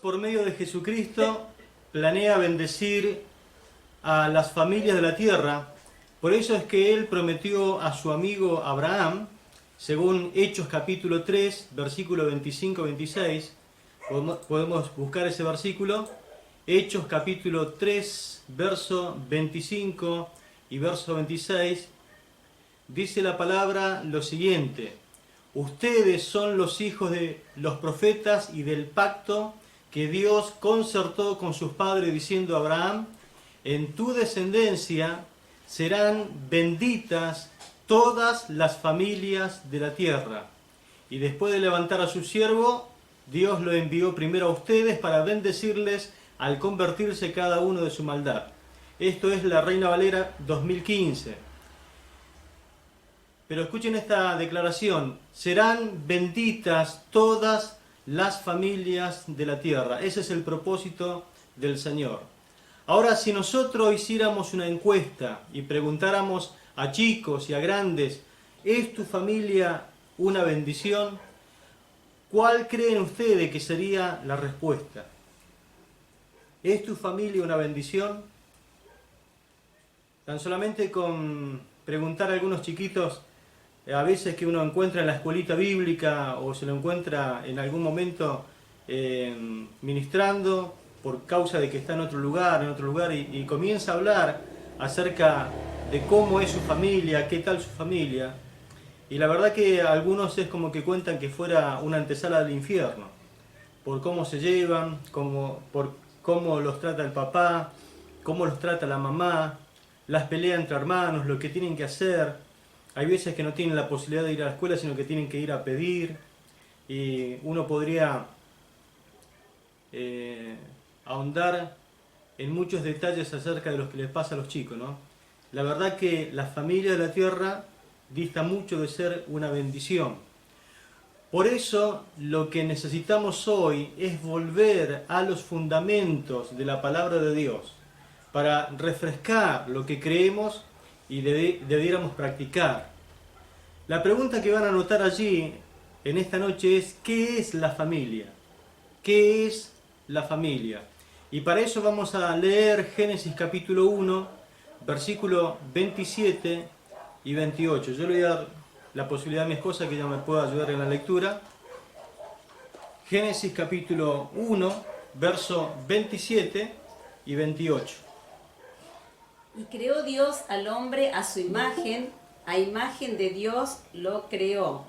por medio de Jesucristo, planea bendecir a las familias de la tierra. Por eso es que Él prometió a su amigo Abraham, según Hechos capítulo 3, versículo 25-26, podemos buscar ese versículo, Hechos capítulo 3, verso 25 y verso 26, dice la palabra lo siguiente: ustedes son los hijos de los profetas y del pacto que Dios concertó con sus padres, diciendo a Abraham: en tu descendencia serán benditas todas las familias de la tierra. Y después de levantar a su siervo, Dios lo envió primero a ustedes para bendecirles al convertirse cada uno de su maldad. Esto es la Reina Valera 2015. Pero escuchen esta declaración: serán benditas todas las familias de la tierra. Ese es el propósito del Señor. Ahora, si nosotros hiciéramos una encuesta y preguntáramos a chicos y a grandes: ¿es tu familia una bendición? ¿Cuál creen ustedes que sería la respuesta? ¿Es tu familia una bendición? Tan solamente con preguntar a algunos chiquitos, a veces que uno encuentra en la escuelita bíblica o se lo encuentra en algún momento ministrando por causa de que está en otro lugar y comienza a hablar acerca de cómo es su familia, qué tal su familia. Y la verdad que algunos es como que cuentan que fuera una antesala del infierno, por cómo se llevan, por cómo los trata el papá, cómo los trata la mamá, las peleas entre hermanos, lo que tienen que hacer. Hay veces que no tienen la posibilidad de ir a la escuela, sino que tienen que ir a pedir. Y uno podría ahondar en muchos detalles acerca de lo que les pasa a los chicos, ¿no? La verdad que la familia de la tierra dista mucho de ser una bendición. Por eso lo que necesitamos hoy es volver a los fundamentos de la palabra de Dios, para refrescar lo que creemos y debiéramos practicar. La pregunta que van a notar allí en esta noche es: ¿qué es la familia? ¿Qué es la familia? Y para eso vamos a leer Génesis capítulo 1, versículo 27 y 28. Yo le voy a dar la posibilidad a mi esposa que ella me pueda ayudar en la lectura. Génesis capítulo 1, verso 27 y 28. Y creó Dios al hombre a su imagen, a imagen de Dios lo creó.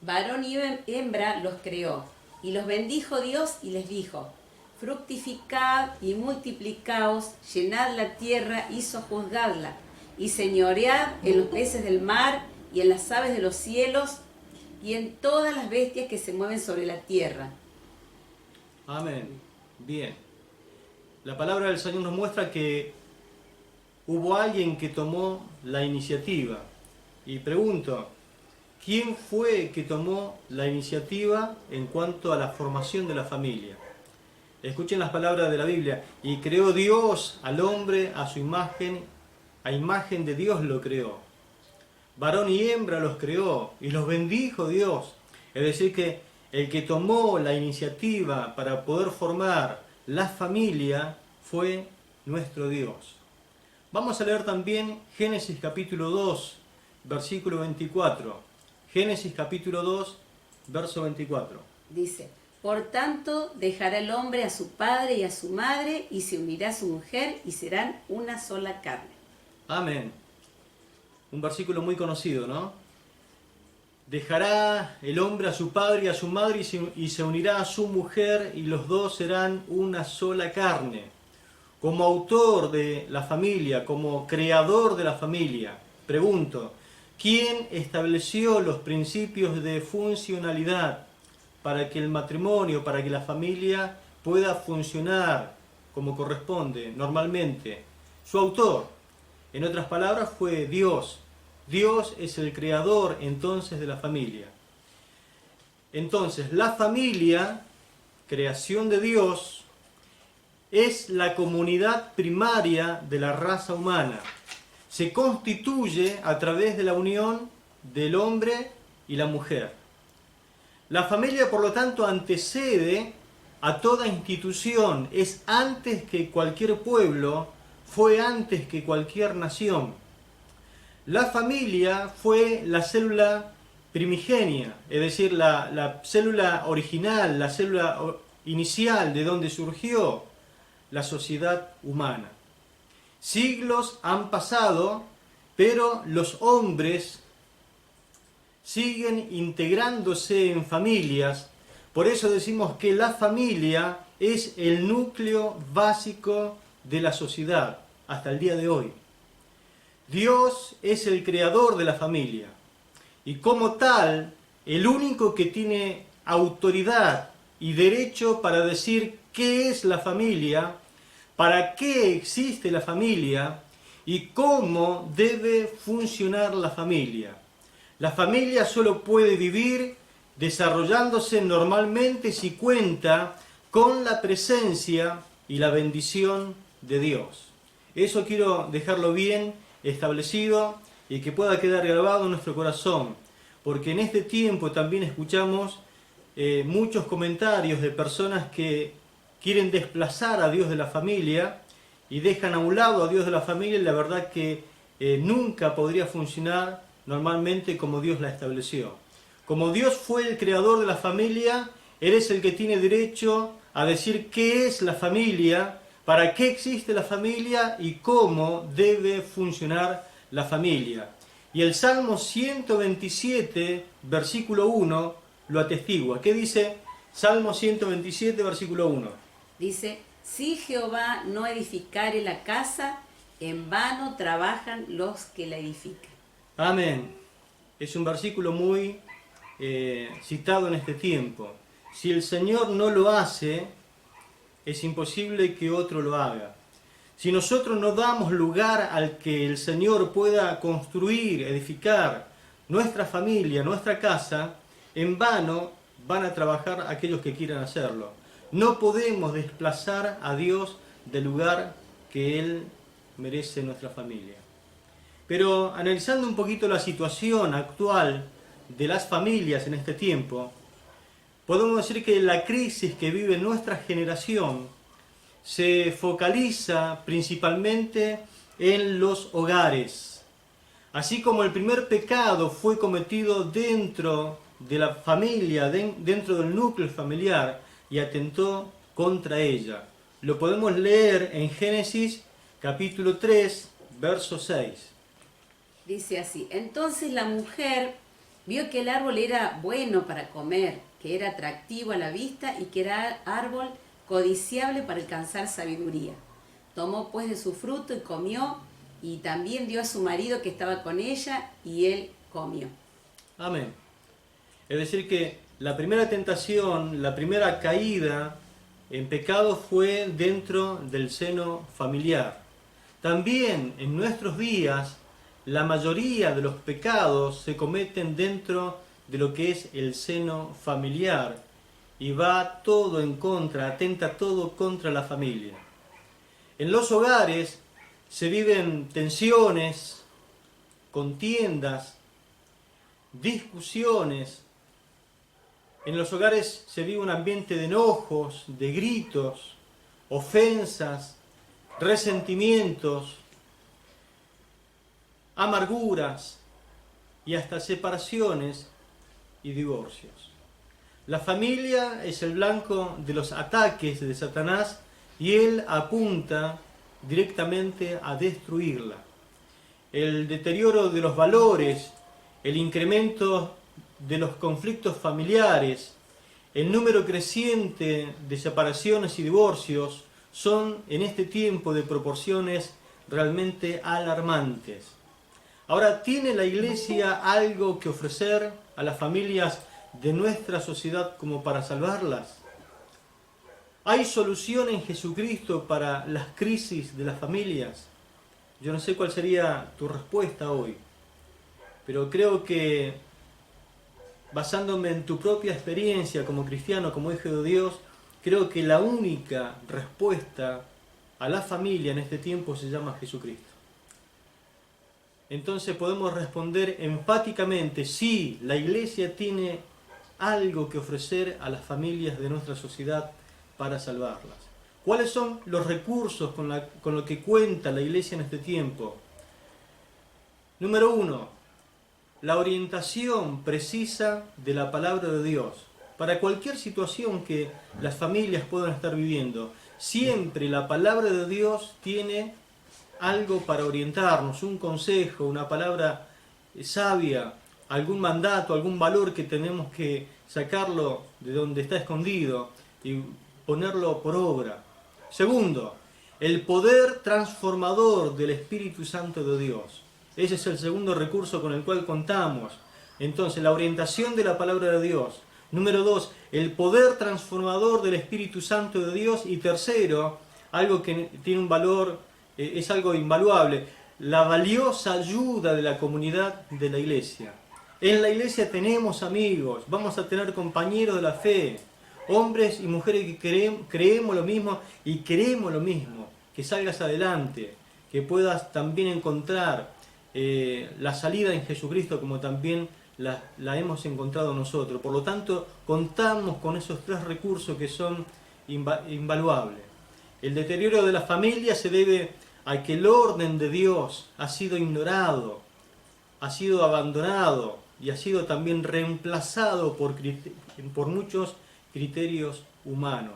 Varón y hembra los creó. Y los bendijo Dios y les dijo: fructificad y multiplicaos, llenad la tierra y sojuzgadla, y señoread en los peces del mar y en las aves de los cielos y en todas las bestias que se mueven sobre la tierra. Amén. Bien. La palabra del Señor nos muestra que hubo alguien que tomó la iniciativa. Y pregunto: ¿quién fue que tomó la iniciativa en cuanto a la formación de la familia? Escuchen las palabras de la Biblia: y creó Dios al hombre a su imagen, a imagen de Dios lo creó. Varón y hembra los creó y los bendijo Dios. Es decir, que el que tomó la iniciativa para poder formar la familia fue nuestro Dios. Vamos a leer también Génesis capítulo 2, versículo 24. Génesis capítulo 2, verso 24. Dice: por tanto, dejará el hombre a su padre y a su madre, y se unirá a su mujer, y serán una sola carne. Amén. Un versículo muy conocido, ¿no? Dejará el hombre a su padre y a su madre, y se unirá a su mujer, y los dos serán una sola carne. Como autor de la familia, como creador de la familia, pregunto: ¿quién estableció los principios de funcionalidad para que el matrimonio, para que la familia pueda funcionar como corresponde, normalmente? Su autor, en otras palabras, fue Dios. Dios es el creador entonces de la familia. Entonces, la familia, creación de Dios, es la comunidad primaria de la raza humana. Se constituye a través de la unión del hombre y la mujer. La familia, por lo tanto, antecede a toda institución, es antes que cualquier pueblo, fue antes que cualquier nación. La familia fue la célula primigenia, es decir, la célula original, la célula inicial de donde surgió la sociedad humana. Siglos han pasado, pero los hombres siguen integrándose en familias. Por eso decimos que la familia es el núcleo básico de la sociedad hasta el día de hoy. Dios es el creador de la familia y como tal, el único que tiene autoridad y derecho para decir qué es la familia, para qué existe la familia y cómo debe funcionar la familia. La familia solo puede vivir desarrollándose normalmente si cuenta con la presencia y la bendición de Dios. Eso quiero dejarlo bien establecido y que pueda quedar grabado en nuestro corazón, porque en este tiempo también escuchamos muchos comentarios de personas que quieren desplazar a Dios de la familia y dejan a un lado a Dios de la familia, y la verdad que nunca podría funcionar normalmente como Dios la estableció. Como Dios fue el creador de la familia, Él es el que tiene derecho a decir qué es la familia, para qué existe la familia y cómo debe funcionar la familia. Y el Salmo 127, versículo 1, lo atestigua. ¿Qué dice Salmo 127, versículo 1? Dice, si Jehová no edificare la casa, en vano trabajan los que la edifican. Amén. Es un versículo muy citado en este tiempo. Si el Señor no lo hace, es imposible que otro lo haga. Si nosotros no damos lugar al que el Señor pueda construir, edificar nuestra familia, nuestra casa, en vano van a trabajar aquellos que quieran hacerlo. No podemos desplazar a Dios del lugar que Él merece en nuestra familia. Pero analizando un poquito la situación actual de las familias en este tiempo, podemos decir que la crisis que vive nuestra generación se focaliza principalmente en los hogares. Así como el primer pecado fue cometido dentro de la familia, dentro del núcleo familiar, y atentó contra ella. Lo podemos leer en Génesis capítulo 3, verso 6. Dice así, entonces la mujer vio que el árbol era bueno para comer, que era atractivo a la vista y que era árbol codiciable para alcanzar sabiduría. Tomó pues de su fruto y comió, y también dio a su marido que estaba con ella, y él comió. Amén. Es decir que la primera tentación, la primera caída en pecado fue dentro del seno familiar. También en nuestros días, la mayoría de los pecados se cometen dentro de lo que es el seno familiar y va todo en contra, atenta todo contra la familia. En los hogares se viven tensiones, contiendas, discusiones. En los hogares se vive un ambiente de enojos, de gritos, ofensas, resentimientos, amarguras y hasta separaciones y divorcios. La familia es el blanco de los ataques de Satanás y él apunta directamente a destruirla. El deterioro de los valores, el incremento de los conflictos familiares, el número creciente de separaciones y divorcios son en este tiempo de proporciones realmente alarmantes. Ahora, ¿tiene la Iglesia algo que ofrecer a las familias de nuestra sociedad como para salvarlas? ¿Hay solución en Jesucristo para las crisis de las familias? Yo no sé cuál sería tu respuesta hoy, pero creo que basándome en tu propia experiencia como cristiano, como hijo de Dios, creo que la única respuesta a la familia en este tiempo se llama Jesucristo. Entonces podemos responder enfáticamente, sí, la Iglesia tiene algo que ofrecer a las familias de nuestra sociedad para salvarlas. ¿Cuáles son los recursos con los que cuenta la iglesia en este tiempo? Número 1, la orientación precisa de la palabra de Dios. Para cualquier situación que las familias puedan estar viviendo, siempre la palabra de Dios tiene algo para orientarnos, un consejo, una palabra sabia, algún mandato, algún valor que tenemos que sacarlo de donde está escondido y ponerlo por obra. Segundo, el poder transformador del Espíritu Santo de Dios. Ese es el segundo recurso con el cual contamos. Entonces, la orientación de la palabra de Dios. Número 2, el poder transformador del Espíritu Santo de Dios. Y tercero, algo que tiene un valor, es algo invaluable, la valiosa ayuda de la comunidad de la iglesia. En la iglesia tenemos amigos, vamos a tener compañeros de la fe, hombres y mujeres que creemos lo mismo y queremos lo mismo, que salgas adelante, que puedas también encontrar la salida en Jesucristo como también la hemos encontrado nosotros. Por lo tanto, contamos con esos tres recursos que son invaluables. El deterioro de la familia se debe a que el orden de Dios ha sido ignorado, ha sido abandonado y ha sido también reemplazado por muchos criterios humanos,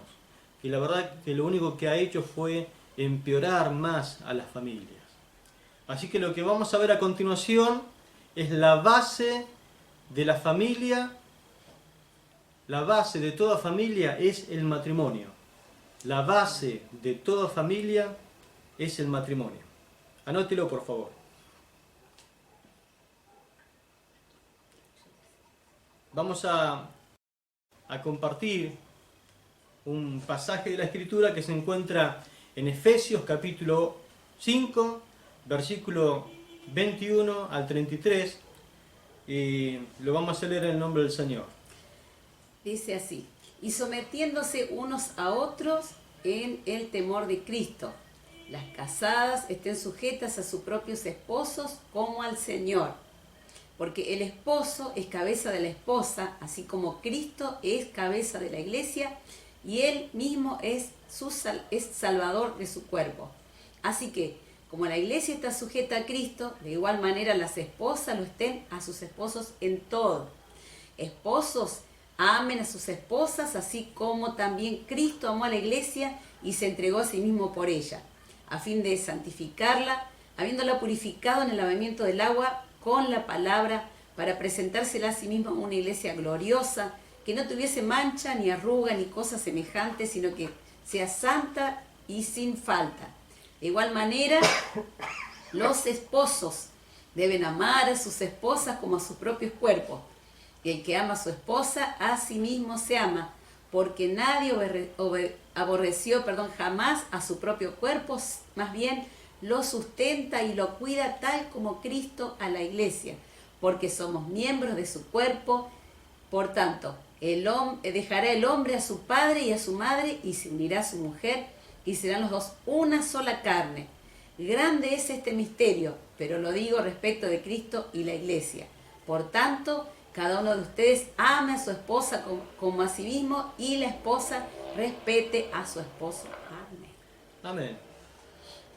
que la verdad que lo único que ha hecho fue empeorar más a las familias. Así que lo que vamos a ver a continuación es la base de la familia. La base de toda familia es el matrimonio. La base de toda familia es el matrimonio. Anótelo, por favor. Vamos a compartir un pasaje de la Escritura que se encuentra en Efesios capítulo 5, versículo 21 al 33, y lo vamos a leer en el nombre del Señor. Dice así: y sometiéndose unos a otros en el temor de Cristo. Las casadas estén sujetas a sus propios esposos como al Señor, porque el esposo es cabeza de la esposa, así como Cristo es cabeza de la iglesia, y él mismo es salvador de su cuerpo. Así que, como la iglesia está sujeta a Cristo, de igual manera las esposas lo estén a sus esposos en todo. Esposos, amen a sus esposas, así como también Cristo amó a la iglesia y se entregó a sí mismo por ella, a fin de santificarla, habiéndola purificado en el lavamiento del agua con la palabra, para presentársela a sí misma una iglesia gloriosa, que no tuviese mancha, ni arruga, ni cosa semejante, sino que sea santa y sin falta. De igual manera, los esposos deben amar a sus esposas como a sus propios cuerpos. Y el que ama a su esposa, a sí mismo se ama, porque nadie aborreció jamás a su propio cuerpo, más bien lo sustenta y lo cuida tal como Cristo a la iglesia, porque somos miembros de su cuerpo. Por tanto, dejará el hombre a su padre y a su madre y se unirá a su mujer y serán los dos una sola carne. Grande es este misterio, pero lo digo respecto de Cristo y la iglesia. Por tanto, cada uno de ustedes ame a su esposa como a sí mismo, y la esposa respete a su esposo. Amén. Amén.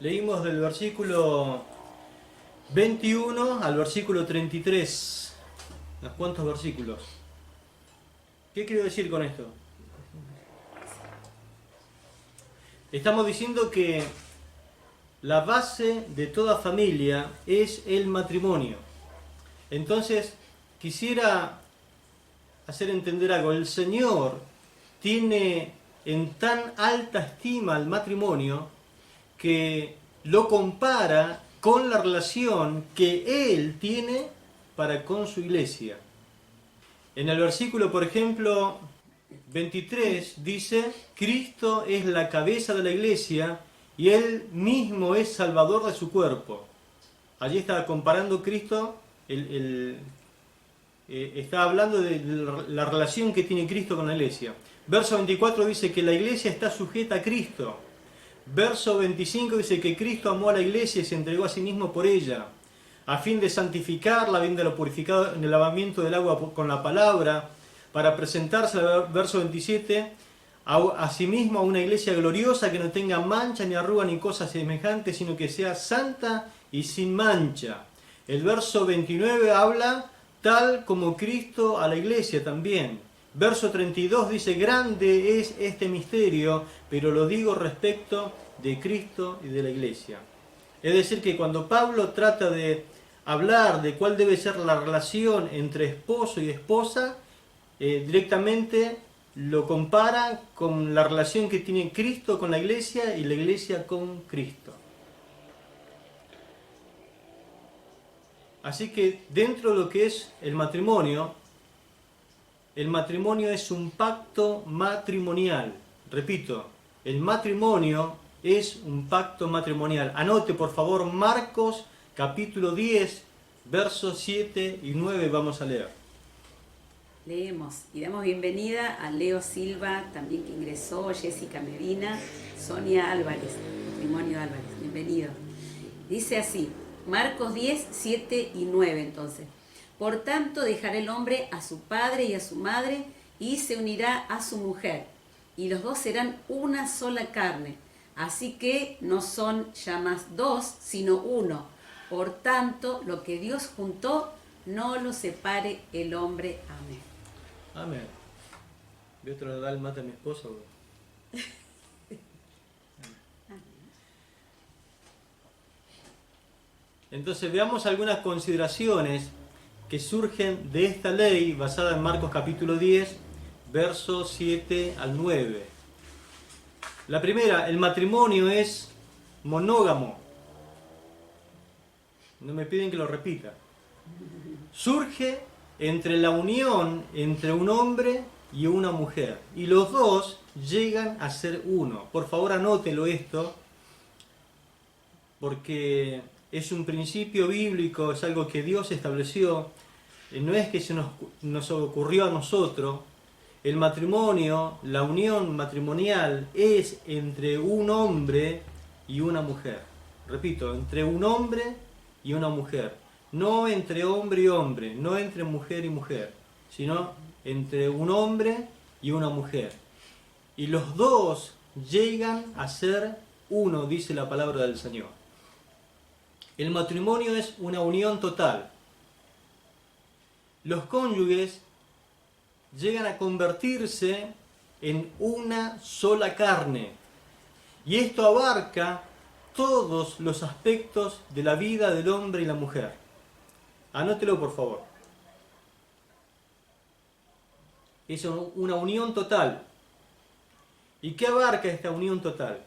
Leímos del versículo 21 al versículo 33. ¿Unos cuantos versículos? ¿Qué quiero decir con esto? Estamos diciendo que la base de toda familia es el matrimonio. Entonces, quisiera hacer entender algo. El Señor tiene en tan alta estima al matrimonio que lo compara con la relación que Él tiene para con su iglesia. En el versículo, por ejemplo, 23 dice: Cristo es la cabeza de la iglesia y Él mismo es salvador de su cuerpo. Allí está comparando Cristo, está hablando de la relación que tiene Cristo con la iglesia. Verso 24 dice que la iglesia está sujeta a Cristo. Verso 25 dice que Cristo amó a la iglesia y se entregó a sí mismo por ella, a fin de santificarla, habiéndola purificado en el lavamiento del agua con la palabra, para presentarse, verso 27, asimismo a una iglesia gloriosa que no tenga mancha ni arruga ni cosas semejantes, sino que sea santa y sin mancha. El verso 29 habla tal como Cristo a la iglesia también. Verso 32 dice, grande es este misterio, pero lo digo respecto de Cristo y de la iglesia. Es decir, que cuando Pablo trata de hablar de cuál debe ser la relación entre esposo y esposa, directamente lo compara con la relación que tiene Cristo con la iglesia y la iglesia con Cristo. Así que dentro de lo que es el matrimonio es un pacto matrimonial. Repito, el matrimonio es un pacto matrimonial. Anote por favor Marcos capítulo 10, versos 7 y 9 vamos a leer. Leemos y damos bienvenida a Leo Silva, también que ingresó, Jessica Medina, Sonia Álvarez, matrimonio Álvarez, bienvenido. Dice así, Marcos 10, 7 y 9 entonces. Por tanto dejará el hombre a su padre y a su madre y se unirá a su mujer, y los dos serán una sola carne. Así que no son ya más dos, sino uno. Por tanto, lo que Dios juntó, no lo separe el hombre. Amén. Amén. ¿Voy a dar el mate a mi esposa? Entonces veamos algunas consideraciones que surgen de esta ley basada en Marcos capítulo 10, versos 7 al 9. La primera, el matrimonio es monógamo. No me piden que lo repita. Surge entre la unión entre un hombre y una mujer. Y los dos llegan a ser uno. Por favor anótelo esto, porque es un principio bíblico, es algo que Dios estableció. No es que se nos ocurrió a nosotros. El matrimonio, la unión matrimonial es entre un hombre y una mujer. Repito, entre un hombre y una mujer. No entre hombre y hombre, no entre mujer y mujer, sino entre un hombre y una mujer. Y los dos llegan a ser uno, dice la palabra del Señor. El matrimonio es una unión total. Los cónyuges llegan a convertirse en una sola carne. Y esto abarca todos los aspectos de la vida del hombre y la mujer. Anótelo por favor. Es una unión total. ¿Y qué abarca esta unión total?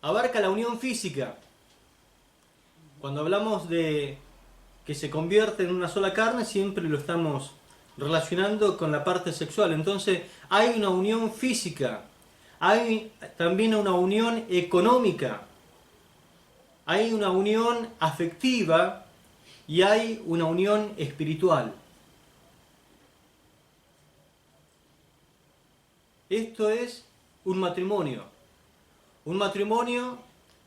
Abarca la unión física. Cuando hablamos de que se convierte en una sola carne, siempre lo estamos relacionando con la parte sexual. Entonces hay una unión física, hay también una unión económica, hay una unión afectiva y hay una unión espiritual. Esto es un matrimonio. Un matrimonio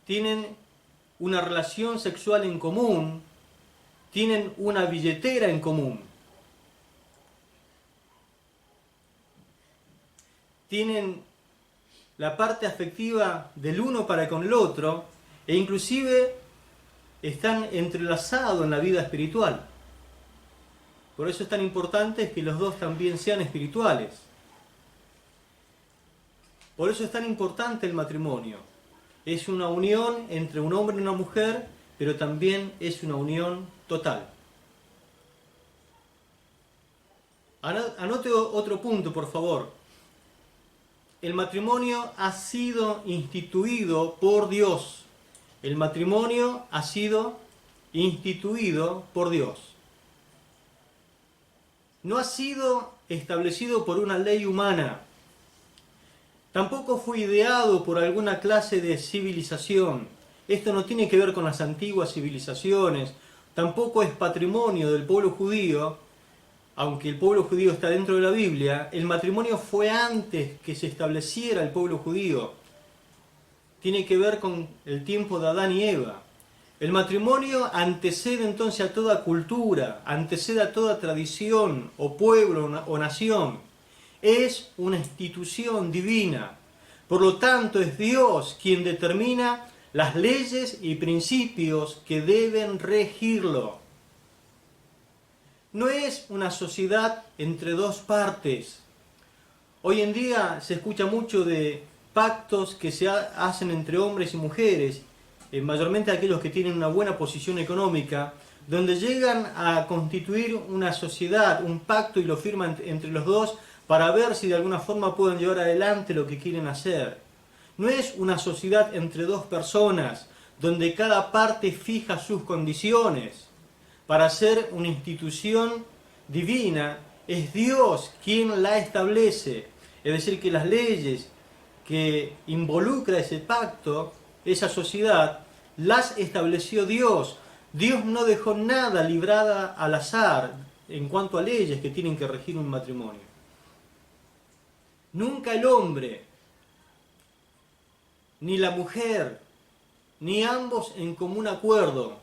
tienen una relación sexual en común, tienen una billetera en común, tienen la parte afectiva del uno para con el otro e inclusive están entrelazados en la vida espiritual. Por eso es tan importante que los dos también sean espirituales. Por eso es tan importante el matrimonio. Es una unión entre un hombre y una mujer, pero también es una unión total. Anote otro punto, por favor. El matrimonio ha sido instituido por Dios. El matrimonio ha sido instituido por Dios. No ha sido establecido por una ley humana. Tampoco fue ideado por alguna clase de civilización. Esto no tiene que ver con las antiguas civilizaciones. Tampoco es patrimonio del pueblo judío. Aunque el pueblo judío está dentro de la Biblia, el matrimonio fue antes que se estableciera el pueblo judío. Tiene que ver con el tiempo de Adán y Eva. El matrimonio antecede entonces a toda cultura, antecede a toda tradición o pueblo o nación. Es una institución divina. Por lo tanto, es Dios quien determina las leyes y principios que deben regirlo. No es una sociedad entre dos partes. Hoy en día se escucha mucho de pactos que se hacen entre hombres y mujeres, mayormente aquellos que tienen una buena posición económica, donde llegan a constituir una sociedad, un pacto y lo firman entre los dos para ver si de alguna forma pueden llevar adelante lo que quieren hacer. No es una sociedad entre dos personas, donde cada parte fija sus condiciones. Para ser una institución divina, es Dios quien la establece. Es decir, que las leyes que involucra ese pacto, esa sociedad, las estableció Dios. Dios no dejó nada librada al azar en cuanto a leyes que tienen que regir un matrimonio. Nunca el hombre, ni la mujer, ni ambos en común acuerdo,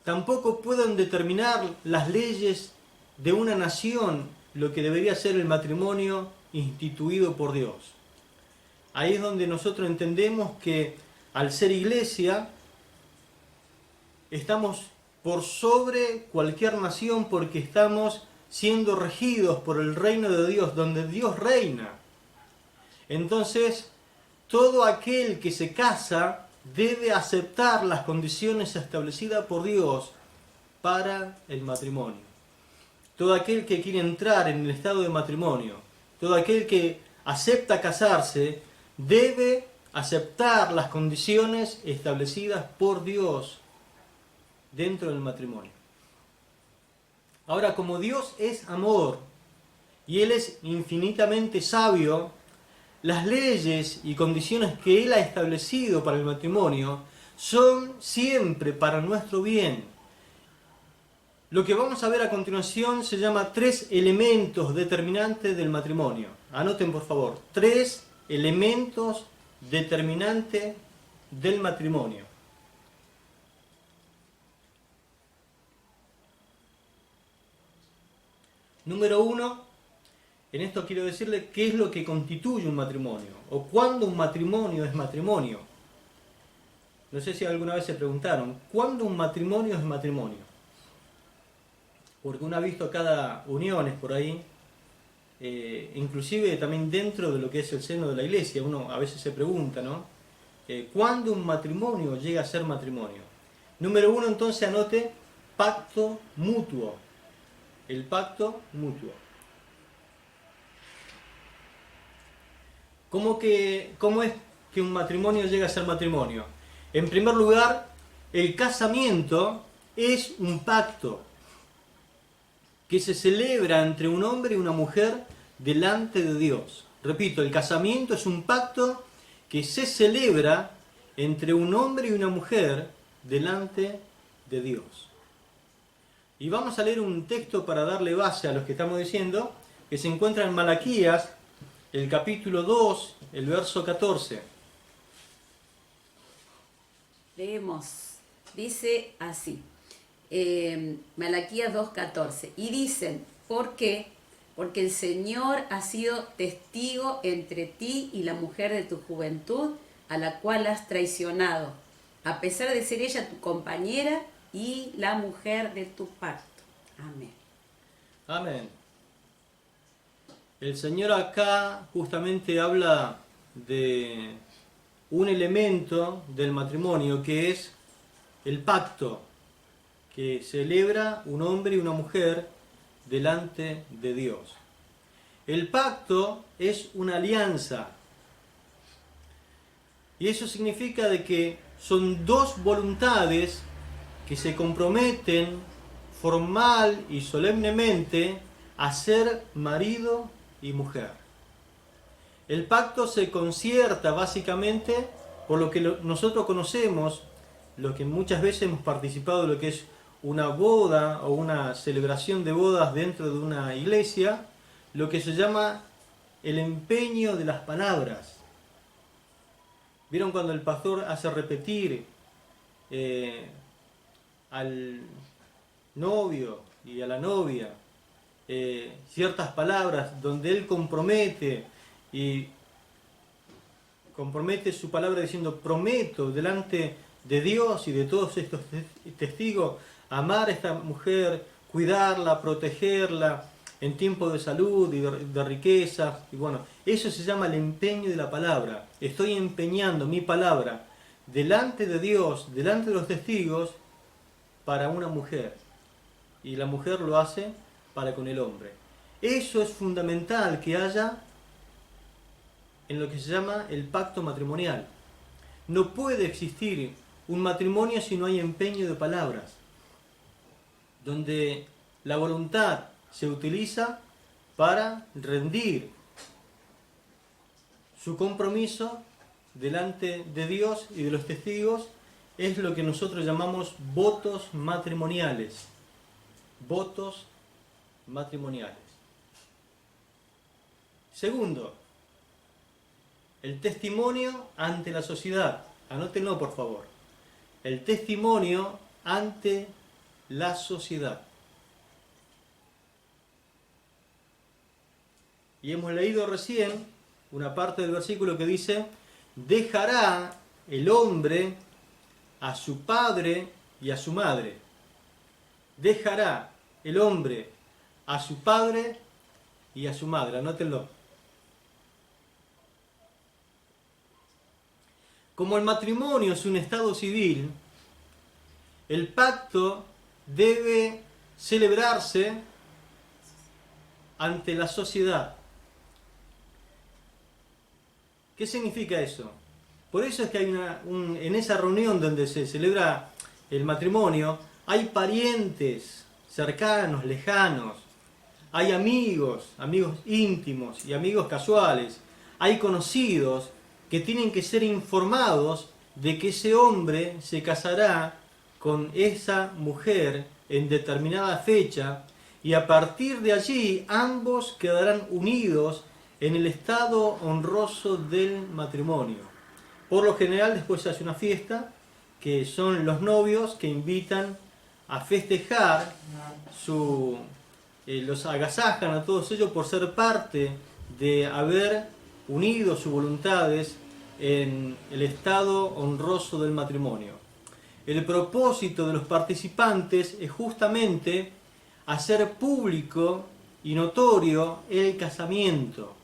tampoco pueden determinar las leyes de una nación, lo que debería ser el matrimonio instituido por Dios. Ahí es donde nosotros entendemos que al ser iglesia estamos por sobre cualquier nación porque estamos siendo regidos por el reino de Dios, donde Dios reina. Entonces, todo aquel que se casa debe aceptar las condiciones establecidas por Dios para el matrimonio. Todo aquel que quiere entrar en el estado de matrimonio, todo aquel que acepta casarse, debe aceptar las condiciones establecidas por Dios dentro del matrimonio. Ahora, como Dios es amor y Él es infinitamente sabio, las leyes y condiciones que Él ha establecido para el matrimonio son siempre para nuestro bien. Lo que vamos a ver a continuación se llama 3 elementos determinantes del matrimonio. Anoten por favor, 3 elementos determinantes del matrimonio. Número 1, en esto quiero decirle qué es lo que constituye un matrimonio, o cuándo un matrimonio es matrimonio. No sé si alguna vez se preguntaron, ¿cuándo un matrimonio es matrimonio? Porque uno ha visto cada uniones por ahí, inclusive también dentro de lo que es el seno de la iglesia, uno a veces se pregunta, ¿no? ¿Cuándo un matrimonio llega a ser matrimonio? Número 1, entonces anote, pacto mutuo. El pacto mutuo. ¿Cómo es que un matrimonio llega a ser matrimonio? En primer lugar, el casamiento es un pacto que se celebra entre un hombre y una mujer delante de Dios. Repito, el casamiento es un pacto que se celebra entre un hombre y una mujer delante de Dios. Y vamos a leer un texto para darle base a lo que estamos diciendo, que se encuentra en Malaquías, el capítulo 2, el verso 14. Leemos, dice así, Malaquías 2:14, y dicen, ¿por qué? Porque el Señor ha sido testigo entre ti y la mujer de tu juventud, a la cual has traicionado, a pesar de ser ella tu compañera y la mujer de tu pacto. Amén. Amén. El Señor acá justamente habla de un elemento del matrimonio que es el pacto que celebra un hombre y una mujer delante de Dios. El pacto es una alianza y eso significa de que son dos voluntades que se comprometen formal y solemnemente a ser marido y mujer. El pacto se concierta básicamente por lo que nosotros conocemos, lo que muchas veces hemos participado de lo que es una boda o una celebración de bodas dentro de una iglesia, lo que se llama el empeño de las palabras. ¿Vieron cuando el pastor hace repetir al novio y a la novia ciertas palabras donde él compromete su palabra diciendo: prometo delante de Dios y de todos estos testigos amar a esta mujer, cuidarla, protegerla en tiempo de salud y de riqueza. Y bueno, eso se llama el empeño de la palabra. Estoy empeñando mi palabra delante de Dios, delante de los testigos, para una mujer. Y la mujer lo hace para con el hombre. Eso es fundamental que haya en lo que se llama el pacto matrimonial. No puede existir un matrimonio si no hay empeño de palabras, donde la voluntad se utiliza para rendir su compromiso delante de Dios y de los testigos. Es lo que nosotros llamamos votos matrimoniales. Votos matrimoniales. Segundo, el testimonio ante la sociedad. Anótenlo, por favor. El testimonio ante la sociedad. Y hemos leído recién una parte del versículo que dice: dejará el hombre a su padre y a su madre. Dejará el hombre a su padre y a su madre. Anótenlo. Como el matrimonio es un estado civil, el pacto debe celebrarse ante la sociedad. ¿Qué significa eso? Por eso es que hay en esa reunión donde se celebra el matrimonio, hay parientes cercanos, lejanos, hay amigos íntimos y amigos casuales, hay conocidos que tienen que ser informados de que ese hombre se casará con esa mujer en determinada fecha, y a partir de allí ambos quedarán unidos en el estado honroso del matrimonio. Por lo general después se hace una fiesta, que son los novios que invitan a festejar, los agasajan a todos ellos por ser parte de haber unido sus voluntades en el estado honroso del matrimonio. El propósito de los participantes es justamente hacer público y notorio el casamiento.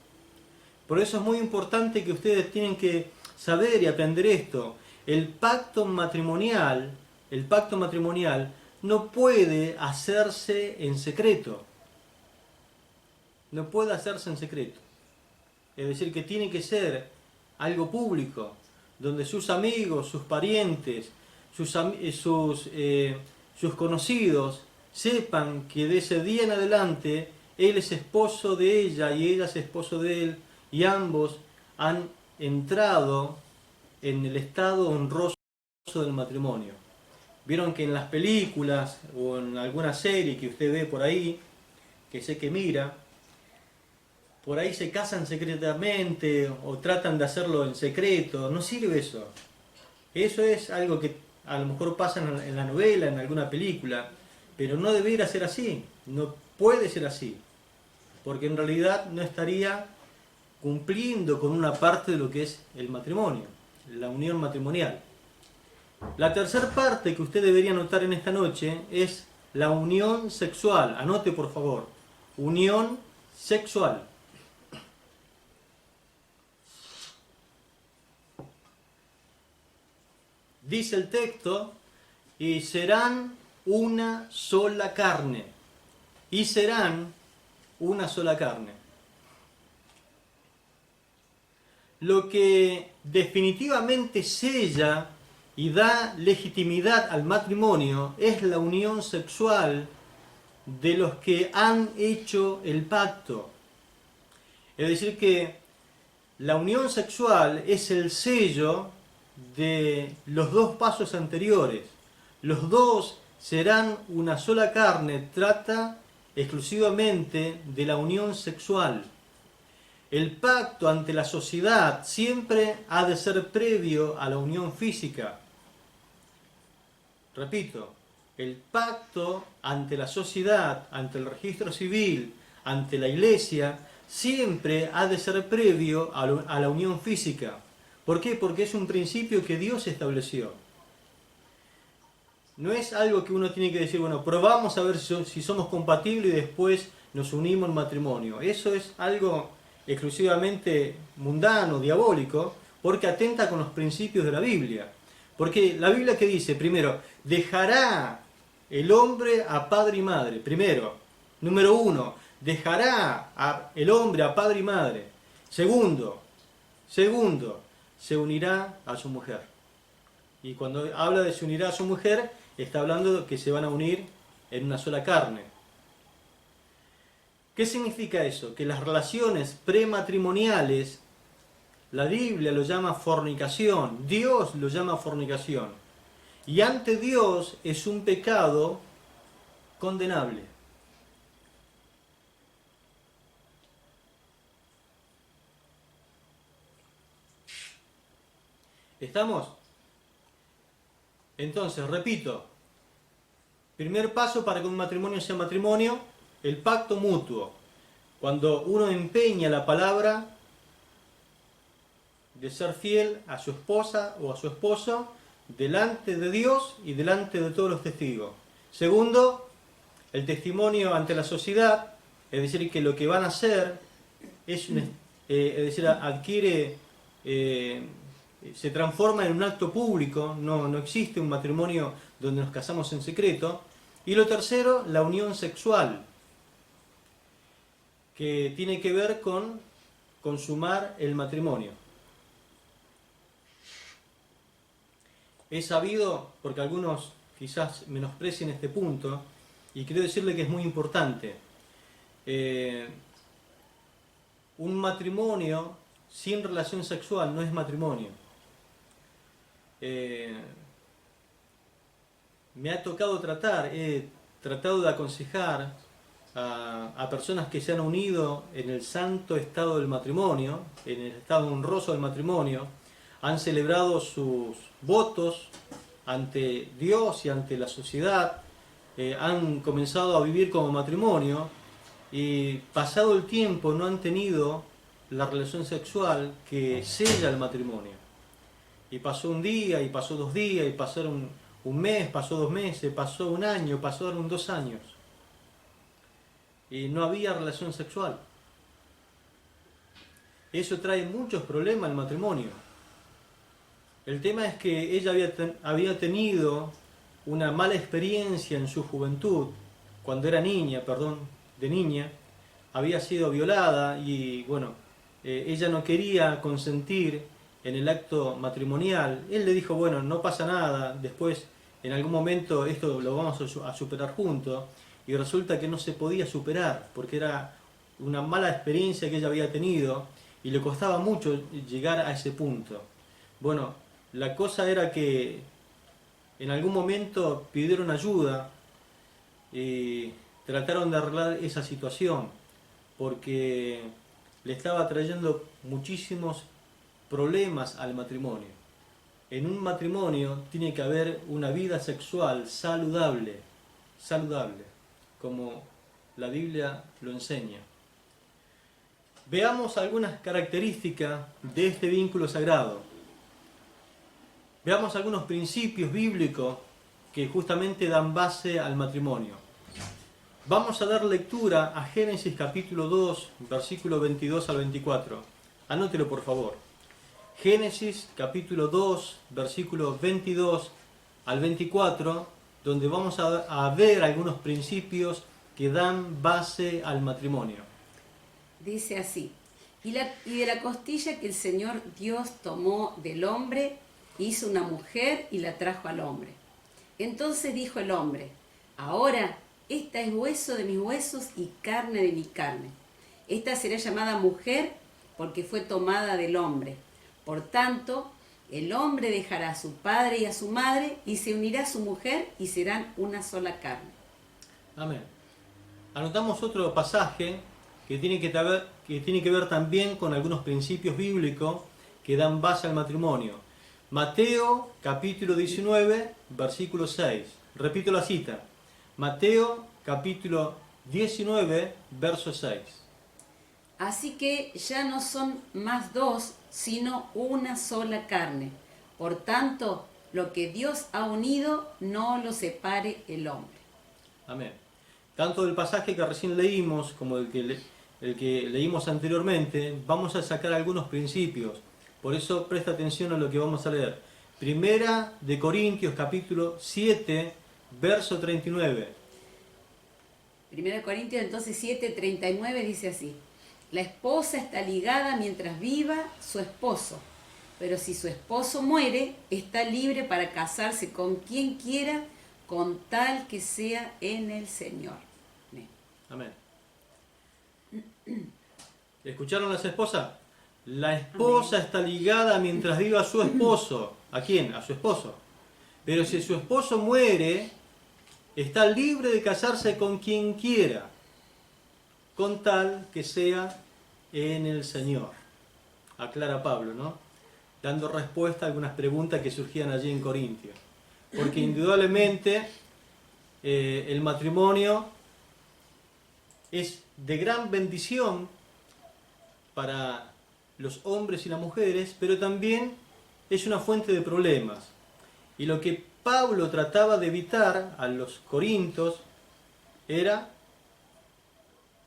Por eso es muy importante que ustedes tienen que saber y aprender esto. El pacto matrimonial no puede hacerse en secreto. No puede hacerse en secreto. Es decir, que tiene que ser algo público, donde sus amigos, sus parientes, sus conocidos sepan que de ese día en adelante él es esposo de ella y ella es esposo de él, y ambos han entrado en el estado honroso del matrimonio. Vieron que en las películas o en alguna serie que usted ve por ahí, que sé que mira, por ahí se casan secretamente o tratan de hacerlo en secreto. No sirve eso. Eso es algo que a lo mejor pasa en la novela, en alguna película, pero no debería ser así. No puede ser así, porque en realidad no estaría cumpliendo con una parte de lo que es el matrimonio, la unión matrimonial. La tercera parte que usted debería notar en esta noche es la unión sexual. Anote, por favor. Unión sexual. Dice el texto: y serán una sola carne. Y serán una sola carne. Lo que definitivamente sella y da legitimidad al matrimonio es la unión sexual de los que han hecho el pacto. Es decir, que la unión sexual es el sello de los dos pasos anteriores. Los dos serán una sola carne. Trata exclusivamente de la unión sexual. El pacto ante la sociedad siempre ha de ser previo a la unión física. Repito, el pacto ante la sociedad, ante el registro civil, ante la iglesia, siempre ha de ser previo a la unión física. ¿Por qué? Porque es un principio que Dios estableció. No es algo que uno tiene que decir, bueno, probamos a ver si somos compatibles y después nos unimos en matrimonio. Eso es algo exclusivamente mundano, diabólico, porque atenta con los principios de la Biblia. Porque la Biblia, ¿qué dice? Primero, dejará el hombre a padre y madre. Primero, número 1, dejará el hombre a padre y madre. Segundo, se unirá a su mujer. Y cuando habla de se unirá a su mujer, está hablando de que se van a unir en una sola carne. ¿Qué significa eso? Que las relaciones prematrimoniales, la Biblia lo llama fornicación, Dios lo llama fornicación. Y ante Dios es un pecado condenable. ¿Estamos? Entonces, repito, primer paso para que un matrimonio sea matrimonio, el pacto mutuo. Cuando uno empeña la palabra de ser fiel a su esposa o a su esposo delante de Dios y delante de todos los testigos. Segundo, el testimonio ante la sociedad, es decir, que lo que van a hacer es decir, adquiere, se transforma en un acto público, no existe un matrimonio donde nos casamos en secreto. Y lo tercero, la unión sexual, que tiene que ver con consumar el matrimonio. He sabido, porque algunos quizás menosprecien este punto, y quiero decirle que es muy importante, un matrimonio sin relación sexual no es matrimonio. Me ha tocado he tratado de aconsejar a personas que se han unido en el santo estado del matrimonio, en el estado honroso del matrimonio, han celebrado sus votos ante Dios y ante la sociedad, han comenzado a vivir como matrimonio y pasado el tiempo no han tenido la relación sexual que sella el matrimonio. Y pasó un día, y pasó 2 días, y pasaron un mes, pasó 2 meses, pasó un año, pasaron 2 años. Y no había relación sexual. Eso trae muchos problemas al matrimonio. El tema es que ella había tenido una mala experiencia en su juventud, cuando era niña, de niña, había sido violada y bueno, ella no quería consentir en el acto matrimonial. Él le dijo, bueno, no pasa nada, después en algún momento esto lo vamos a superar juntos, y resulta que no se podía superar, porque era una mala experiencia que ella había tenido y le costaba mucho llegar a ese punto. Bueno, la cosa era que en algún momento pidieron ayuda y trataron de arreglar esa situación, porque le estaba trayendo muchísimos problemas al matrimonio. En un matrimonio tiene que haber una vida sexual saludable, como la Biblia lo enseña. Veamos algunas características de este vínculo sagrado. Veamos algunos principios bíblicos que justamente dan base al matrimonio. Vamos a dar lectura a Génesis capítulo 2, versículo 22 al 24. Anótelo por favor. Génesis capítulo 2, versículo 22 al 24, donde vamos a ver algunos principios que dan base al matrimonio. Dice así: y de la costilla que el Señor Dios tomó del hombre, hizo una mujer y la trajo al hombre. Entonces dijo el hombre: ahora esta es hueso de mis huesos y carne de mi carne. Esta será llamada mujer porque fue tomada del hombre. Por tanto, el hombre dejará a su padre y a su madre y se unirá a su mujer y serán una sola carne. Amén. Anotamos otro pasaje que tiene que ver también con algunos principios bíblicos que dan base al matrimonio. Mateo capítulo 19, versículo 6. Repito la cita. Mateo capítulo 19, verso 6. Así que ya no son más dos, sino una sola carne. Por tanto, lo que Dios ha unido, no lo separe el hombre. Amén. Tanto del pasaje que recién leímos como el que leímos anteriormente, vamos a sacar algunos principios. Por eso presta atención a lo que vamos a leer. Primera de Corintios capítulo 7, verso 39. 1 Corintios entonces 7:39 dice así: la esposa está ligada mientras viva su esposo, pero si su esposo muere, está libre para casarse con quien quiera, con tal que sea en el Señor. Amén. ¿Escucharon las esposas? La esposa está ligada mientras viva su esposo. ¿A quién? A su esposo. Pero si su esposo muere, está libre de casarse con quien quiera, con tal que sea en el Señor. Aclara Pablo, ¿no? Dando respuesta a algunas preguntas que surgían allí en Corintios. Porque indudablemente el matrimonio es de gran bendición para los hombres y las mujeres, pero también es una fuente de problemas. Y lo que Pablo trataba de evitar a los corintios era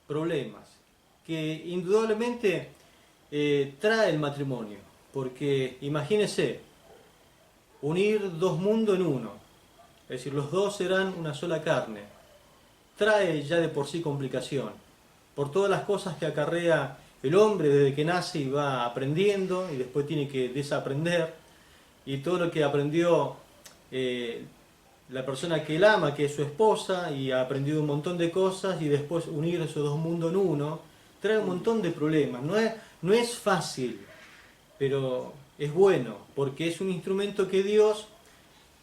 problemas que indudablemente trae el matrimonio. Porque imagínense, unir dos mundos en uno, es decir, los dos serán una sola carne, trae ya de por sí complicación, por todas las cosas que acarrea el hombre desde que nace y va aprendiendo y después tiene que desaprender, y todo lo que aprendió la persona que él ama, que es su esposa, y ha aprendido un montón de cosas, y después unir esos dos mundos en uno, trae un montón de problemas. No es fácil, pero es bueno, porque es un instrumento que Dios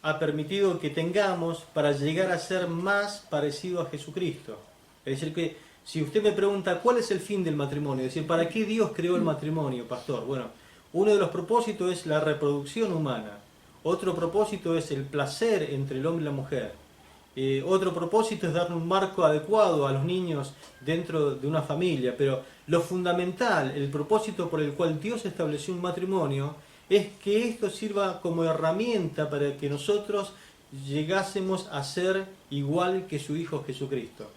ha permitido que tengamos para llegar a ser más parecido a Jesucristo. Es decir, que si usted me pregunta cuál es el fin del matrimonio, es decir, ¿para qué Dios creó el matrimonio, pastor? Bueno, uno de los propósitos es la reproducción humana. Otro propósito es el placer entre el hombre y la mujer. Otro propósito es darle un marco adecuado a los niños dentro de una familia. Pero lo fundamental, el propósito por el cual Dios estableció un matrimonio, es que esto sirva como herramienta para que nosotros llegásemos a ser igual que su Hijo Jesucristo.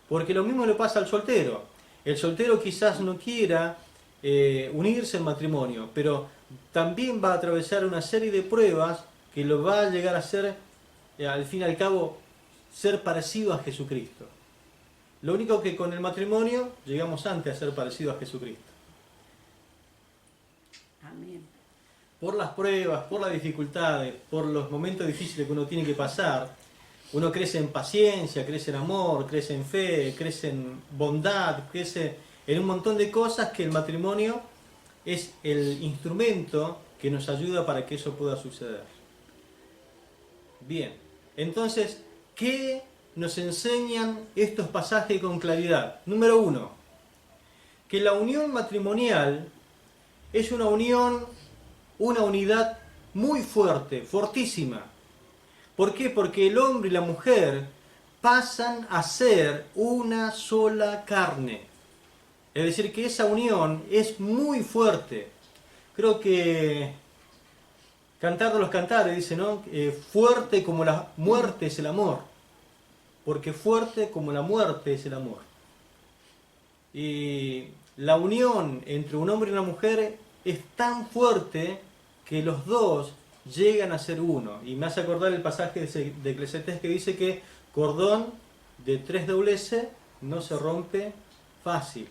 Porque lo mismo le pasa al soltero. El soltero quizás no quiera unirse en matrimonio, pero también va a atravesar una serie de pruebas que lo va a llegar a ser, al fin y al cabo, ser parecido a Jesucristo. Lo único que con el matrimonio llegamos antes a ser parecido a Jesucristo. Amén. Por las pruebas, por las dificultades, por los momentos difíciles que uno tiene que pasar, uno crece en paciencia, crece en amor, crece en fe, crece en bondad, crece en un montón de cosas que el matrimonio es el instrumento que nos ayuda para que eso pueda suceder. Bien, entonces, ¿qué nos enseñan estos pasajes con claridad? Número 1, que la unión matrimonial es una unión, una unidad muy fuerte, fortísima. ¿Por qué? Porque el hombre y la mujer pasan a ser una sola carne. Es decir, que esa unión es muy fuerte. Creo que Cantar de los Cantares dice, ¿no? Fuerte como la muerte es el amor. Porque fuerte como la muerte es el amor. Y la unión entre un hombre y una mujer es tan fuerte que los dos llegan a ser uno. Y me hace acordar el pasaje de Eclesiastés que dice que cordón de 3 dobleces no se rompe fácil.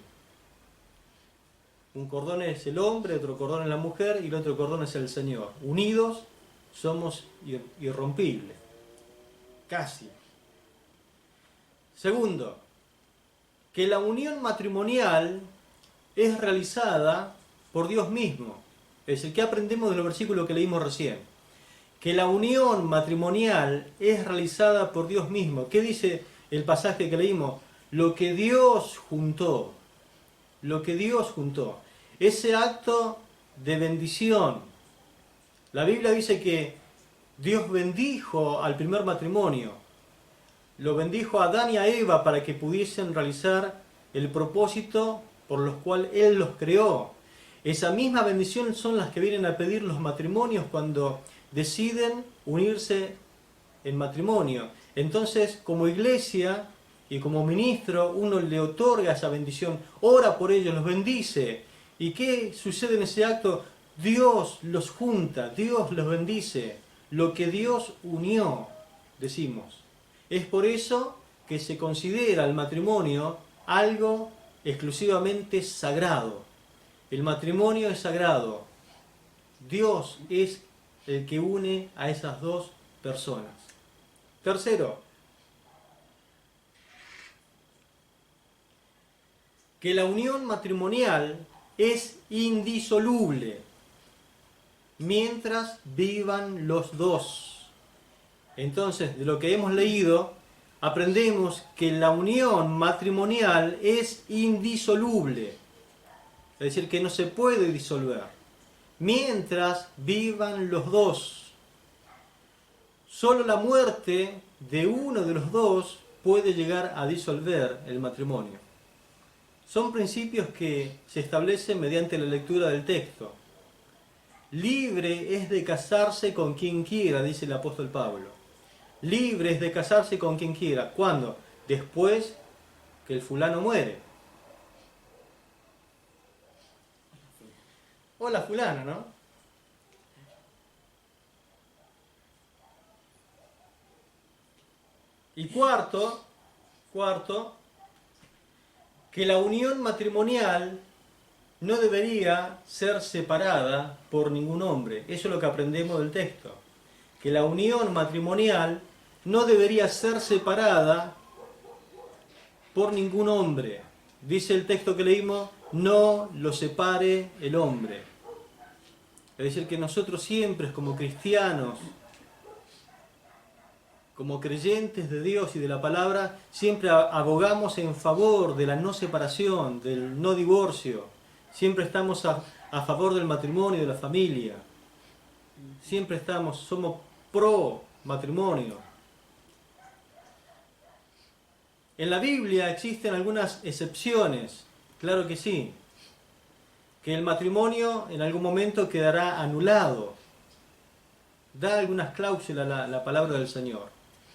Un cordón es el hombre, otro cordón es la mujer y el otro cordón es el Señor. Unidos somos irrompibles. Casi. Segundo, que la unión matrimonial es realizada por Dios mismo. Es el que aprendemos de los versículos que leímos recién. Que la unión matrimonial es realizada por Dios mismo. ¿Qué dice el pasaje que leímos? Lo que Dios juntó. Lo que Dios juntó. Ese acto de bendición La Biblia dice que Dios bendijo al primer matrimonio. Lo bendijo a Adán y a Eva para que pudiesen realizar el propósito por los cual Él los creó. Esa misma bendición son las que vienen a pedir los matrimonios cuando deciden unirse en matrimonio. Entonces, como iglesia y como ministro, uno le otorga esa bendición, ora por ellos, los bendice. ¿Y qué sucede en ese acto? Dios los junta, Dios los bendice. Lo que Dios unió, decimos. Es por eso que se considera el matrimonio algo exclusivamente sagrado. El matrimonio es sagrado. Dios es el que une a esas dos personas. Tercero, que la unión matrimonial es indisoluble mientras vivan los dos. Entonces, de lo que hemos leído, aprendemos que la unión matrimonial es indisoluble, es decir, que no se puede disolver, mientras vivan los dos. Solo la muerte de uno de los dos puede llegar a disolver el matrimonio. Son principios que se establecen mediante la lectura del texto. Libre es de casarse con quien quiera, dice el apóstol Pablo. Libre es de casarse con quien quiera. ¿Cuándo? Después que el fulano muere. O la fulana, ¿no? Y cuarto, que la unión matrimonial no debería ser separada por ningún hombre. Eso es lo que aprendemos del texto. Que la unión matrimonial no debería ser separada por ningún hombre. Dice el texto que leímos, no lo separe el hombre. Es decir, que nosotros siempre, como cristianos, como creyentes de Dios y de la palabra, siempre abogamos en favor de la no separación, del no divorcio. Siempre estamos a favor del matrimonio, de la familia. Siempre somos pro matrimonio. En la Biblia existen algunas excepciones, claro que sí, que el matrimonio en algún momento quedará anulado. Da algunas cláusulas la palabra del Señor,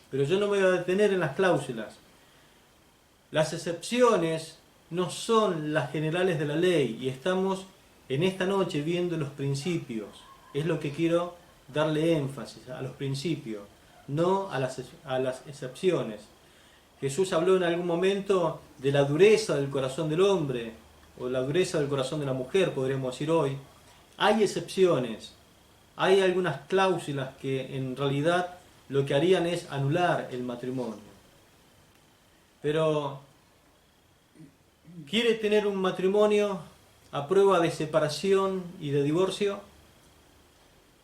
pero yo no me voy a detener en las cláusulas. Las excepciones no son las generales de la ley y estamos en esta noche viendo los principios. Es lo que quiero darle énfasis, a los principios, no a las excepciones. Jesús habló en algún momento de la dureza del corazón del hombre, o la dureza del corazón de la mujer, podríamos decir hoy. Hay excepciones, hay algunas cláusulas que en realidad lo que harían es anular el matrimonio. Pero, ¿quiere tener un matrimonio a prueba de separación y de divorcio?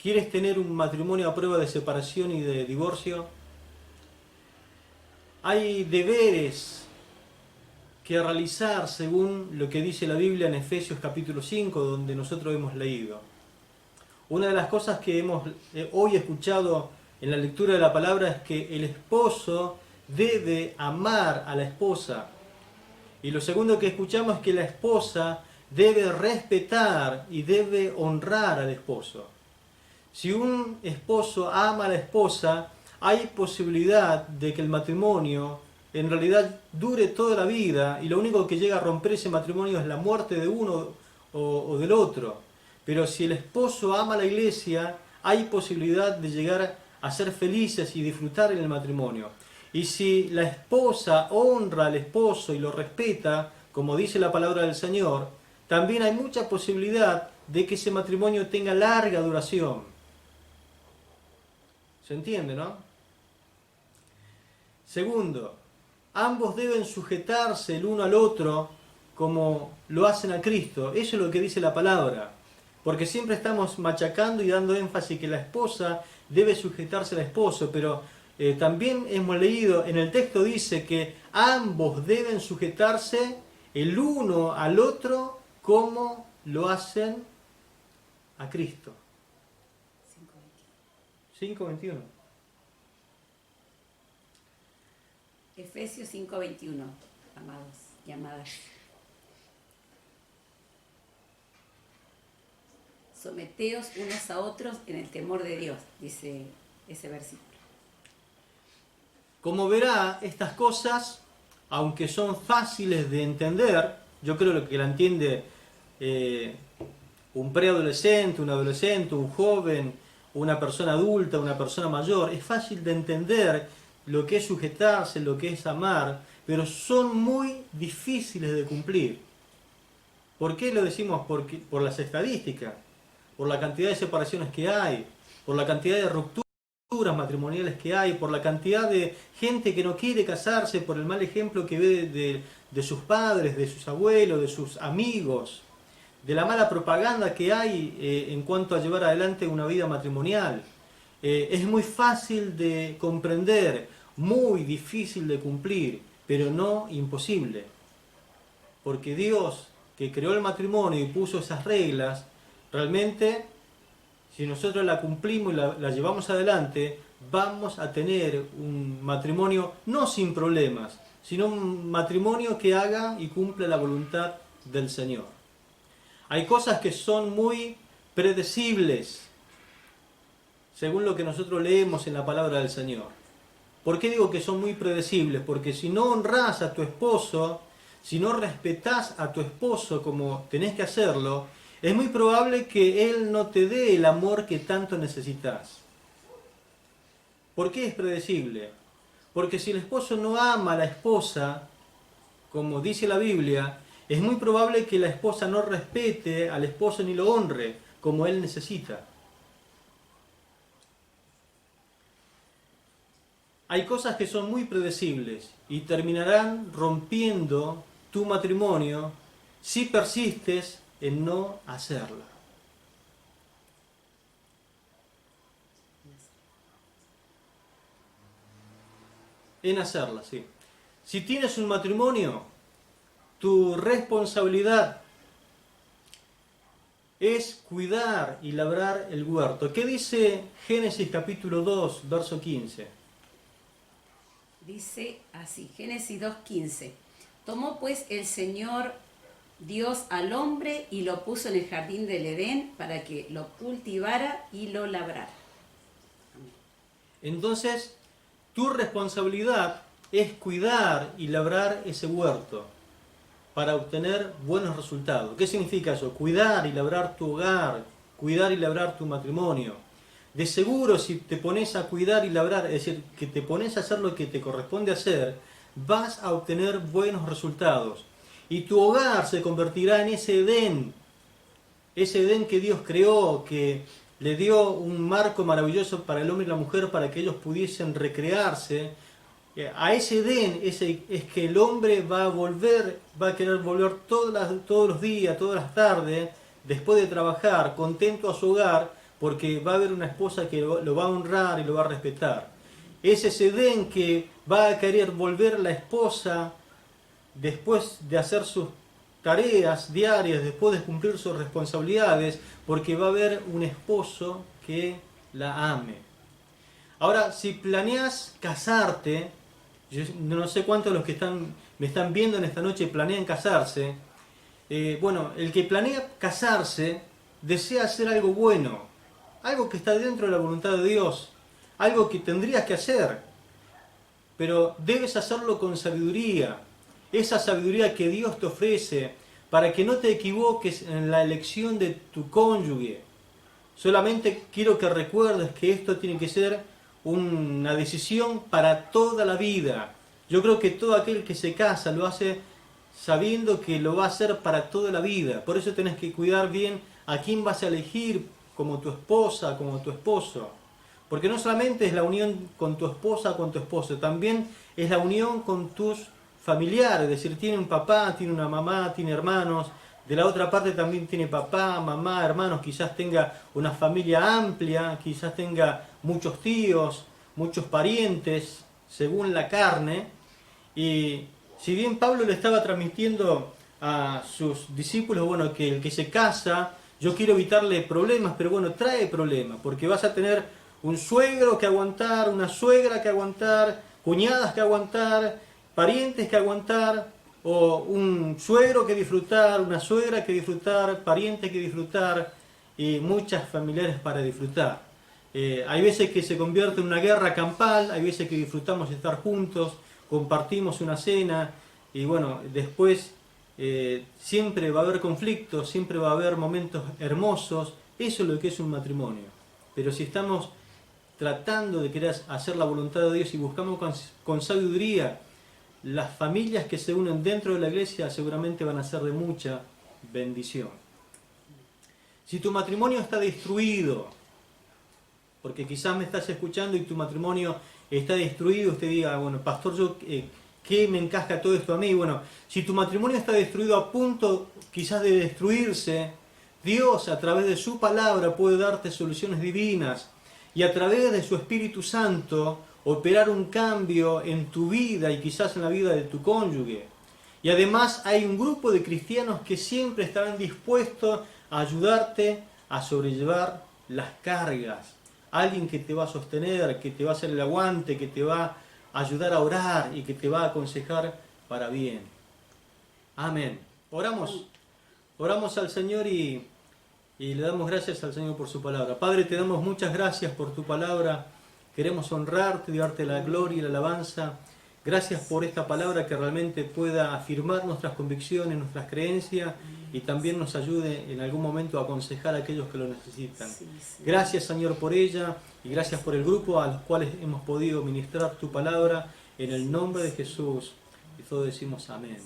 ¿Quieres tener un matrimonio a prueba de separación y de divorcio? Hay deberes que realizar según lo que dice la Biblia en Efesios capítulo 5, donde nosotros hemos leído. Una de las cosas que hemos hoy escuchado en la lectura de la palabra es que el esposo debe amar a la esposa. Y lo segundo que escuchamos es que la esposa debe respetar y debe honrar al esposo. Si un esposo ama a la esposa, hay posibilidad de que el matrimonio en realidad dure toda la vida y lo único que llega a romper ese matrimonio es la muerte de uno o del otro. Pero si el esposo ama a la iglesia, hay posibilidad de llegar a ser felices y disfrutar en el matrimonio. Y si la esposa honra al esposo y lo respeta, como dice la palabra del Señor, también hay mucha posibilidad de que ese matrimonio tenga larga duración. ¿Se entiende, no? Segundo, ambos deben sujetarse el uno al otro como lo hacen a Cristo. Eso es lo que dice la palabra. Porque siempre estamos machacando y dando énfasis que la esposa debe sujetarse al esposo, pero también hemos leído, en el texto dice que ambos deben sujetarse el uno al otro como lo hacen a Cristo. 5:21. Efesios 5:21, amados y amadas. Someteos unos a otros en el temor de Dios, dice ese versículo. Como verá, estas cosas, aunque son fáciles de entender, yo creo que la entiende un preadolescente, un adolescente, un joven, una persona adulta, una persona mayor, es fácil de entender lo que es sujetarse, lo que es amar, pero son muy difíciles de cumplir. ¿Por qué lo decimos? Porque, por las estadísticas, por la cantidad de separaciones que hay, por la cantidad de rupturas matrimoniales que hay, por la cantidad de gente que no quiere casarse, por el mal ejemplo que ve de sus padres, de sus abuelos, de sus amigos, de la mala propaganda que hay en cuanto a llevar adelante una vida matrimonial. Es muy fácil de comprender, muy difícil de cumplir, pero no imposible. Porque Dios, que creó el matrimonio y puso esas reglas, realmente, si nosotros la cumplimos y la llevamos adelante, vamos a tener un matrimonio no sin problemas, sino un matrimonio que haga y cumpla la voluntad del Señor. Hay cosas que son muy predecibles, según lo que nosotros leemos en la palabra del Señor. ¿Por qué digo que son muy predecibles? Porque si no honrás a tu esposo, si no respetás a tu esposo como tenés que hacerlo, es muy probable que él no te dé el amor que tanto necesitas. ¿Por qué es predecible? Porque si el esposo no ama a la esposa, como dice la Biblia, es muy probable que la esposa no respete al esposo ni lo honre como él necesita. Hay cosas que son muy predecibles y terminarán rompiendo tu matrimonio si persistes en no hacerla. En hacerla, sí. Si tienes un matrimonio, tu responsabilidad es cuidar y labrar el huerto. ¿Qué dice Génesis capítulo 2, verso 15? Dice así, Génesis 2:15. Tomó pues el Señor Dios al hombre y lo puso en el jardín del Edén para que lo cultivara y lo labrara. Entonces, tu responsabilidad es cuidar y labrar ese huerto para obtener buenos resultados. ¿Qué significa eso? Cuidar y labrar tu hogar, cuidar y labrar tu matrimonio. De seguro, si te pones a cuidar y labrar, es decir, que te pones a hacer lo que te corresponde hacer, vas a obtener buenos resultados. Y tu hogar se convertirá en ese Edén que Dios creó, que le dio un marco maravilloso para el hombre y la mujer para que ellos pudiesen recrearse. A ese Edén es que el hombre va a querer volver todos los días, todas las tardes, después de trabajar, contento a su hogar, porque va a haber una esposa que lo va a honrar y lo va a respetar. Es ese Edén que va a querer volver la esposa después de hacer sus tareas diarias, después de cumplir sus responsabilidades, porque va a haber un esposo que la ame. Ahora, si planeas casarte, yo no sé cuántos de los que me están viendo en esta noche planean casarse. Bueno, el que planea casarse desea hacer algo bueno, algo que está dentro de la voluntad de Dios, algo que tendrías que hacer, pero debes hacerlo con sabiduría, esa sabiduría que Dios te ofrece para que no te equivoques en la elección de tu cónyuge. Solamente quiero que recuerdes que esto tiene que ser una decisión para toda la vida. Yo creo que todo aquel que se casa lo hace sabiendo que lo va a hacer para toda la vida. Por eso tenés que cuidar bien a quién vas a elegir como tu esposa, como tu esposo. Porque no solamente es la unión con tu esposa, con tu esposo, también es la unión con tus familiares. Es decir, tiene un papá, tiene una mamá, tiene hermanos. De la otra parte también tiene papá, mamá, hermanos, quizás tenga una familia amplia, quizás tenga muchos tíos, muchos parientes, según la carne. Y si bien Pablo le estaba transmitiendo a sus discípulos, bueno, que el que se casa, yo quiero evitarle problemas, pero bueno, trae problemas, porque vas a tener un suegro que aguantar, una suegra que aguantar, cuñadas que aguantar, parientes que aguantar, o un suegro que disfrutar, una suegra que disfrutar, parientes que disfrutar, y muchas familiares para disfrutar. Hay veces que se convierte en una guerra campal, hay veces que disfrutamos estar juntos, compartimos una cena, y bueno, después siempre va a haber conflictos, siempre va a haber momentos hermosos. Eso es lo que es un matrimonio. Pero si estamos tratando de querer hacer la voluntad de Dios y buscamos con sabiduría, las familias que se unen dentro de la iglesia seguramente van a ser de mucha bendición. Si tu matrimonio está destruido, porque quizás me estás escuchando y tu matrimonio está destruido, usted diga, bueno, pastor, yo ¿qué me encasca todo esto a mí? Bueno, si tu matrimonio está destruido a punto quizás de destruirse, Dios a través de su palabra puede darte soluciones divinas y a través de su Espíritu Santo operar un cambio en tu vida y quizás en la vida de tu cónyuge. Y además hay un grupo de cristianos que siempre estarán dispuestos a ayudarte a sobrellevar las cargas. Alguien que te va a sostener, que te va a hacer el aguante, que te va a ayudar a orar y que te va a aconsejar para bien. Amén. Oramos al Señor y le damos gracias al Señor por su palabra. Padre, te damos muchas gracias por tu palabra. Queremos honrarte y darte la gloria y la alabanza. Gracias por esta palabra que realmente pueda afirmar nuestras convicciones, nuestras creencias y también nos ayude en algún momento a aconsejar a aquellos que lo necesitan. Gracias, Señor, por ella y gracias por el grupo a los cuales hemos podido ministrar tu palabra en el nombre de Jesús. Y todos decimos amén.